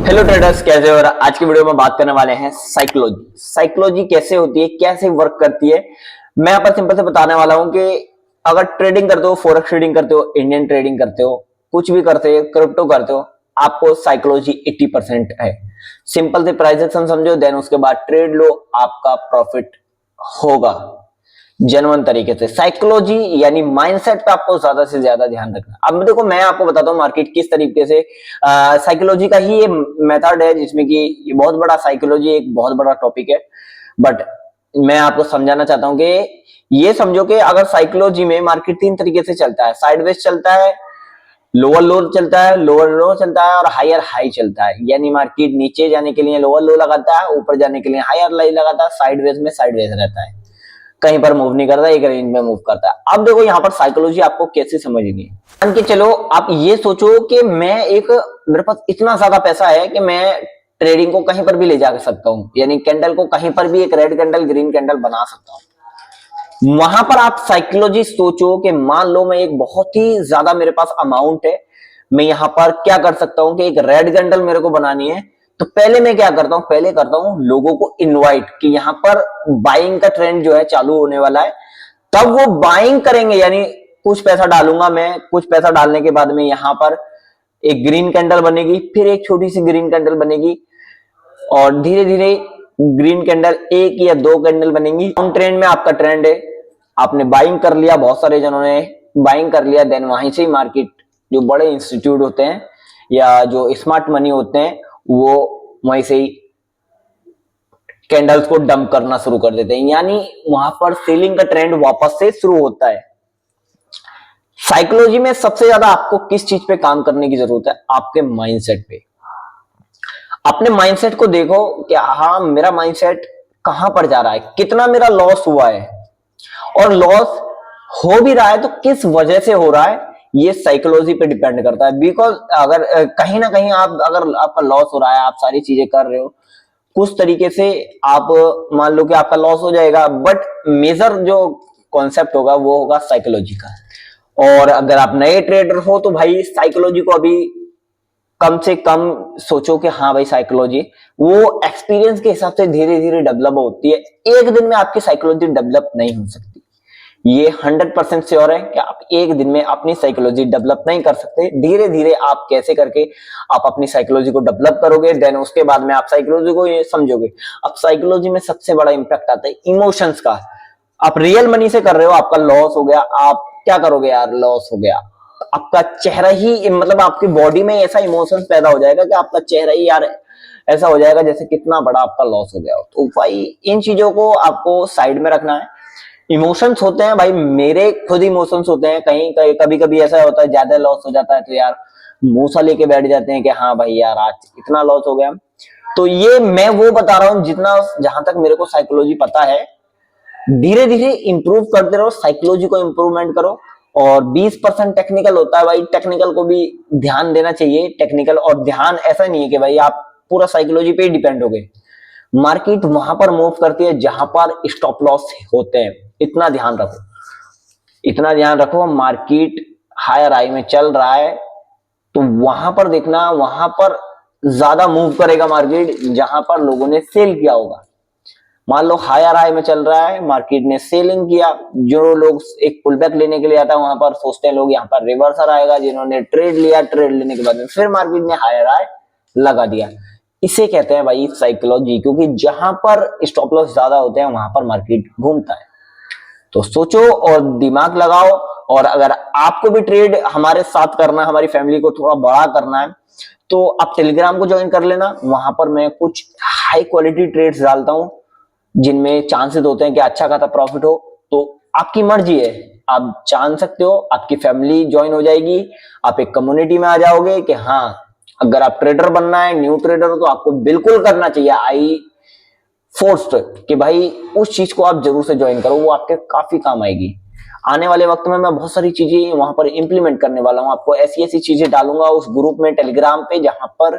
Hello traders, कैसे हो? आज की वीडियो में बात करने वाले हैं साइकोलॉजी कैसे होती है, कैसे वर्क करती है। मैं यहाँ पर सिंपल से बताने वाला हूं कि अगर ट्रेडिंग करते हो, फॉरेक्स ट्रेडिंग करते हो, इंडियन ट्रेडिंग करते हो, कुछ भी करते हो, क्रिप्टो करते हो, आपको साइकोलॉजी 80% है। सिंपल से प्राइस एक्शन समझो, देन उसके बाद ट्रेड लो, आपका प्रॉफिट होगा जेन्युइन तरीके से। साइकोलॉजी यानी माइंडसेट पे आपको ज्यादा से ज्यादा ध्यान रखना। अब देखो, मैं आपको बताता हूँ मार्केट किस तरीके से साइकोलॉजी का ही ये मेथड है, जिसमें कि ये बहुत बड़ा साइकोलॉजी एक बहुत बड़ा टॉपिक है। बट मैं आपको समझाना चाहता हूँ कि ये समझो कि अगर साइकोलॉजी में मार्केट तीन तरीके से चलता है, साइडवेज चलता है, लोअर लो चलता है, लोअर लो चलता है और हायर हाई चलता है। यानी मार्केट नीचे जाने के लिए लोअर लो लगाता है, ऊपर जाने के लिए हायर लो लगाता है, साइडवेज में साइडवेज रहता है, कहीं पर मूव नहीं करता, एक रेंज में मूव करता है। अब देखो यहाँ पर साइकोलॉजी आपको कैसे समझनी है। मान के चलो, आप ये सोचो कि मेरे पास इतना ज्यादा पैसा है कि मैं ट्रेडिंग को कहीं पर भी ले जा सकता हूँ, यानी कैंडल को कहीं पर भी एक रेड कैंडल, ग्रीन कैंडल बना सकता हूँ। वहां पर आप साइकोलॉजी सोचो कि मान लो मैं एक बहुत ही ज्यादा मेरे पास अमाउंट है, मैं यहां पर क्या कर सकता हूं कि एक रेड कैंडल मेरे को बनानी है। तो पहले मैं क्या करता हूं, पहले करता हूं लोगों को इनवाइट कि यहां पर बाइंग का ट्रेंड जो है चालू होने वाला है, तब वो बाइंग करेंगे। यानी कुछ पैसा डालूंगा मैं, कुछ पैसा डालने के बाद में यहां पर एक ग्रीन कैंडल बनेगी, फिर एक छोटी सी ग्रीन कैंडल बनेगी और धीरे धीरे ग्रीन कैंडल एक या दो कैंडल बनेंगी। डाउन ट्रेंड में आपका ट्रेंड है, आपने बाइंग कर लिया, बहुत सारे जनों ने बाइंग कर लिया, देन वहीं से ही मार्केट, जो बड़े इंस्टीट्यूट होते हैं या जो स्मार्ट मनी होते हैं, वो वहीं से ही कैंडल्स को डंप करना शुरू कर देते हैं। यानी वहां पर सेलिंग का ट्रेंड वापस से शुरू होता है। साइकोलॉजी में सबसे ज्यादा आपको किस चीज पे काम करने की जरूरत है? आपके माइंडसेट पे। अपने माइंडसेट को देखो कि हाँ, मेरा माइंडसेट कहां पर जा रहा है, कितना मेरा लॉस हुआ है, और लॉस हो भी रहा है तो किस वजह से हो रहा है, ये साइकोलॉजी पे डिपेंड करता है। बिकॉज अगर कहीं ना कहीं अगर आपका लॉस हो रहा है, आप सारी चीजें कर रहे हो कुछ तरीके से, आप मान लो कि आपका लॉस हो जाएगा, बट मेजर जो कॉन्सेप्ट होगा वो होगा साइकोलॉजी का। और अगर आप नए ट्रेडर हो तो भाई साइकोलॉजी को अभी कम से कम सोचो कि हाँ भाई, साइकोलॉजी वो एक्सपीरियंस के हिसाब से धीरे धीरे डेवलप होती है। एक दिन में आपकी साइकोलॉजी डेवलप नहीं हो सकती, ये 100% श्योर है कि आप एक दिन में अपनी साइकोलॉजी डेवलप नहीं कर सकते। धीरे धीरे आप कैसे करके आप अपनी साइकोलॉजी को डेवलप करोगे, देन उसके बाद में आप साइकोलॉजी को ये समझोगे। अब साइकोलॉजी में सबसे बड़ा इंपैक्ट आता है इमोशंस का। आप रियल मनी से कर रहे हो, आपका लॉस हो गया, आप क्या करोगे यार, लॉस हो गया, आपका चेहरा ही, मतलब आपकी बॉडी में ऐसा इमोशंस पैदा हो जाएगा कि आपका चेहरा ही यार ऐसा हो जाएगा जैसे कितना बड़ा आपका लॉस हो गया हो। तो भाई इन चीजों को आपको साइड में रखना है। इमोशंस होते हैं भाई, मेरे खुद इमोशंस होते हैं, कहीं कहीं कभी कभी ऐसा होता है, ज्यादा लॉस हो जाता है तो यार मुंह सा लेके बैठ जाते हैं कि हाँ भाई यार आज इतना लॉस हो गया। तो ये मैं वो बता रहा हूँ जितना, जहां तक मेरे को साइकोलॉजी पता है। धीरे धीरे इंप्रूव करते रहो, साइकोलॉजी को इंप्रूवमेंट करो। और 20% टेक्निकल होता है भाई, टेक्निकल को भी ध्यान देना चाहिए। टेक्निकल और ध्यान ऐसा नहीं है कि भाई आप पूरा साइकोलॉजी पे ही डिपेंड हो गए। मार्केट वहां पर मूव करती है जहां पर स्टॉप लॉस होते हैं, इतना ध्यान रखो, इतना ध्यान रखो। मार्केट हायर हाई में चल रहा है तो वहां पर देखना, वहां पर ज्यादा मूव करेगा मार्केट जहां पर लोगों ने सेल किया होगा। मान लो हायर हाई में चल रहा है, मार्केट ने सेलिंग किया, जो लोग एक पुल बैक लेने के लिए आता है वहां पर सोचते हैं लोग यहाँ पर रिवर्सल आएगा, जिन्होंने ट्रेड लिया, ट्रेड लेने के बाद में फिर मार्केट ने हायर हाई लगा दिया। इसे कहते हैं भाई साइकोलॉजी, क्योंकि जहां पर स्टॉप लॉस ज्यादा होते हैं वहां पर मार्केट घूमता है। तो सोचो और दिमाग लगाओ। और अगर आपको भी ट्रेड हमारे साथ करना है, हमारी फैमिली को थोड़ा बड़ा करना है, तो आप टेलीग्राम को ज्वाइन कर लेना। वहां पर मैं कुछ हाई क्वालिटी ट्रेड्स डालता हूं जिनमें चांसेस होते हैं कि अच्छा खासा प्रॉफिट हो। तो आपकी मर्जी है, आप जान सकते हो, आपकी फैमिली ज्वाइन हो जाएगी, आप एक कम्युनिटी में आ जाओगे कि हाँ, अगर आप ट्रेडर बनना है, न्यू ट्रेडर हो, तो आपको बिल्कुल करना चाहिए। आई फोर्स्ड कि भाई उस चीज को आप जरूर से ज्वाइन करो, वो आपके काफी काम आएगी। आने वाले वक्त में मैं बहुत सारी चीजें वहां पर इंप्लीमेंट करने वाला हूं, आपको ऐसी ऐसी चीजें डालूंगा उस ग्रुप में टेलीग्राम पे जहां पर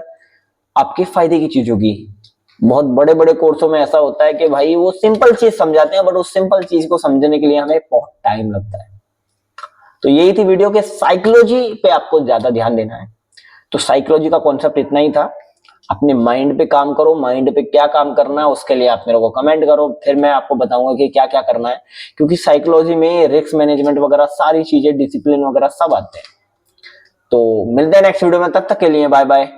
आपके फायदे की चीज होगी। बहुत बड़े बड़े कोर्सों में ऐसा होता है कि भाई वो सिंपल चीज समझाते हैं, बट उस सिंपल चीज को समझने के लिए हमें बहुत टाइम लगता है। तो यही थी वीडियो के, साइकोलॉजी पे आपको ज्यादा ध्यान देना है। तो साइकोलॉजी का कॉन्सेप्ट इतना ही था। अपने माइंड पे काम करो, माइंड पे क्या काम करना है उसके लिए आप मेरे को कमेंट करो, फिर मैं आपको बताऊंगा कि क्या क्या करना है, क्योंकि साइकोलॉजी में रिस्क मैनेजमेंट वगैरह सारी चीजें, डिसिप्लिन वगैरह सब आते हैं। तो मिलते हैं नेक्स्ट वीडियो में, तब तक के लिए बाय बाय।